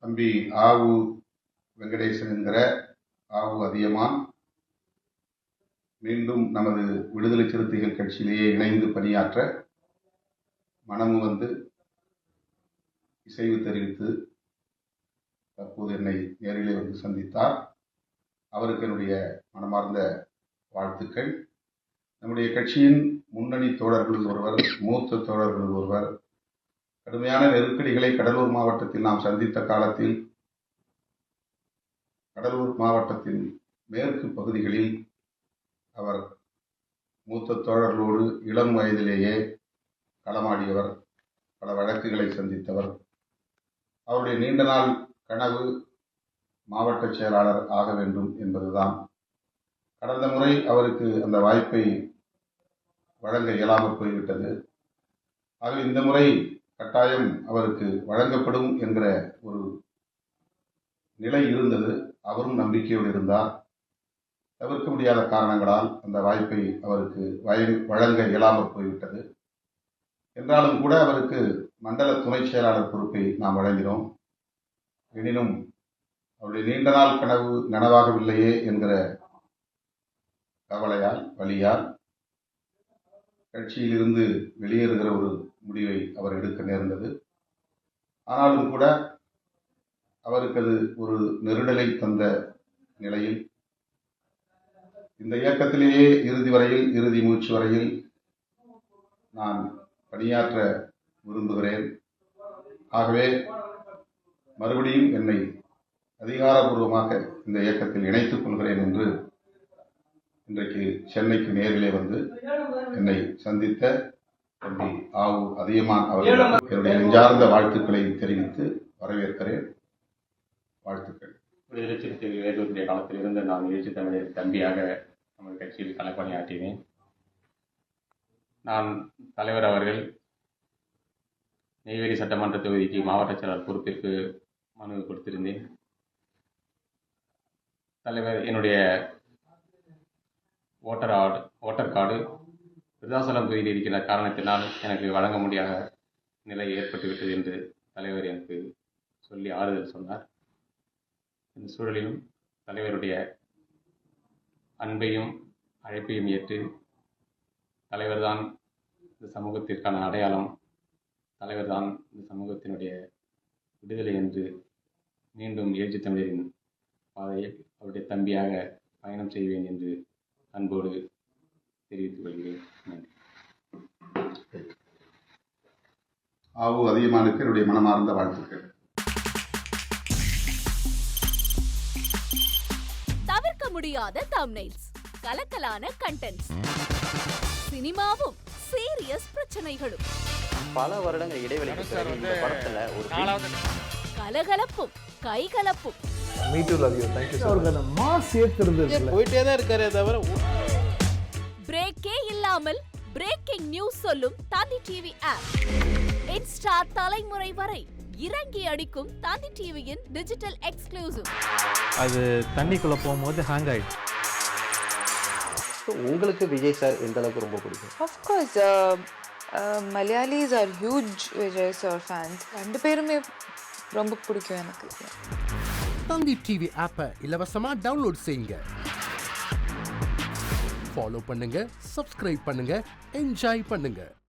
தம்பி ஆவு வெங்கடேசன் என்கிற ஆவு அதியமான் மீண்டும் நமது விடுதலை சிறுத்தைகள் கட்சியிலேயே இணைந்து பணியாற்ற மனமு வந்து இசைவு தெரிவித்து தற்போது என்னை நேரிலே வந்து சந்தித்தார். அவருக்கு என்னுடைய மனமார்ந்த வாழ்த்துக்கள். நம்முடைய கட்சியின் முன்னணி தோழர்களில் ஒருவர், மூத்த தோழர்களில் ஒருவர். கடுமையான நெருக்கடிகளை கடலூர் மாவட்டத்தில் நாம் சந்தித்த காலத்தில் கடலூர் மாவட்டத்தின் மேற்கு பகுதிகளில் அவர் மூத்த தோழர்களோடு இளம் வயதிலேயே களமாடியவர், பல வழக்குகளை சந்தித்தவர். அவருடைய நீண்ட நாள் கனவு மாவட்ட செயலாளர் ஆக வேண்டும் என்பதுதான். கடந்த முறை அவருக்கு அந்த வாய்ப்பை வழங்க இயலாமல் போய்விட்டது. ஆக இந்த முறை கட்டாயம் அவருக்கு வழங்கப்படும் என்கிற ஒரு நிலை இருந்தது. அவரும் நம்பிக்கையோடு இருந்தார். தவிர்க்க முடியாத காரணங்களால் அந்த வாய்ப்பை அவருக்கு வழங்க இயலாமல் போய்விட்டது. என்றாலும் கூட அவருக்கு மண்டல துணை செயலாளர் பொறுப்பை நாம் வழங்கினோம். எனினும் அவருடைய நீண்ட நாள் கனவு நனவாகவில்லையே என்கிற கவலையால், வலியால் கட்சியிலிருந்து வெளியேறுகிற ஒரு முடிவை அவர் எடுக்க நேர்ந்தது. ஆனாலும் கூட அவருக்கு அது ஒரு நெருடலை தந்த நிலையில் இந்த இயக்கத்திலேயே இறுதி மூச்சு வரையில் நான் பணியாற்ற விரும்புகிறேன். ஆகவே மறுபடியும் என்னை அதிகாரபூர்வமாக இந்த இயக்கத்தில் இணைத்துக் கொள்கிறேன் என்று இன்றைக்கு சென்னைக்கு நேரிலே வந்து என்னை சந்தித்த தம்பி ஆவு அதியமான் அவர்கள் என்னுடைய நெஞ்சார்ந்த வாழ்த்துக்களை தெரிவித்து வரவேற்கிறேன். வாழ்த்துக்கள். விடுதலை சிறுத்தைகள் வேலூருடைய காலத்திலிருந்து நான் எழுச்சி தமிழர் தம்பியாக நமது கட்சியில் களப்பணியாற்றினேன். நான் தலைவர் அவர்கள் நெய்வேலி சட்டமன்ற தொகுதிக்கு மாவட்ட செயலாளர் பொறுப்பிற்கு மனு கொடுத்திருந்தேன். தலைவர் என்னுடைய ஓட்டர் கார்டு விருதாசலம் தொகுதியில் இருக்கிற காரணத்தினால் எனக்கு வழங்க முடியாத நிலை ஏற்பட்டுவிட்டது என்று தலைவர் எனக்கு சொல்லி ஆறுதல் சொன்னார். இந்த சூழலிலும் தலைவருடைய அன்பையும் அழைப்பையும் ஏற்று தலைவர்தான் இந்த சமூகத்திற்கான அடையாளம், தலைவர்தான் இந்த சமூகத்தினுடைய விடுதலை என்று மீண்டும் எழுச்சி தமிழரின் பாதையில் அவருடைய தம்பியாக பயணம் செய்வேன் என்று அன்போடு தெரிவித்துக் கொள்கிறேன். நன்றி. ஆவு அதியமானுக்கு என்னுடைய மனமார்ந்த வாழ்த்துக்கள். தவிர்க்க முடியாத தம்ப்நெயில்ஸ், கலக்கலான கண்டென்ட்ஸ், சினிமாவும் சீரியஸ் பிரச்சனைகளும், பல வருடங்கள் இடைவெளிக்கு பிறகு இந்த படத்துல ஒரு கலகலப்பும் கைகலப்பும், போயிட்டே தான் இருக்காரே தவிர பிரேக்கே இல்லாமல் பிரேக்கிங் நியூஸ் சொல்லும் தந்தி டிவி ஆப். இன்ஸ்டா தலைமுறை வரை இறங்கி அடிக்கும் தந்தி டிவியின் டிஜிட்டல் எக்ஸ்க்ளூசிவ். அது தண்ணிக்குள்ள போகும்போது ஹேங் ஆயிடுச்சு. உங்களுக்கு விஜய் சார் எந்த அளவுக்கு ரொம்ப பிடிக்கும்? Of course, Malayalis are huge Vijay sir fans. ரெண்டு பேருமே ரொம்ப பிடிக்கும் எனக்கு. தந்தி டிவி ஆப்பை இலவசமா டவுன்லோட் செய்யுங்க. ஃபாலோ பண்ணுங்க, சப்ஸ்கிரைப் பண்ணுங்க, என்ஜாய் பண்ணுங்க.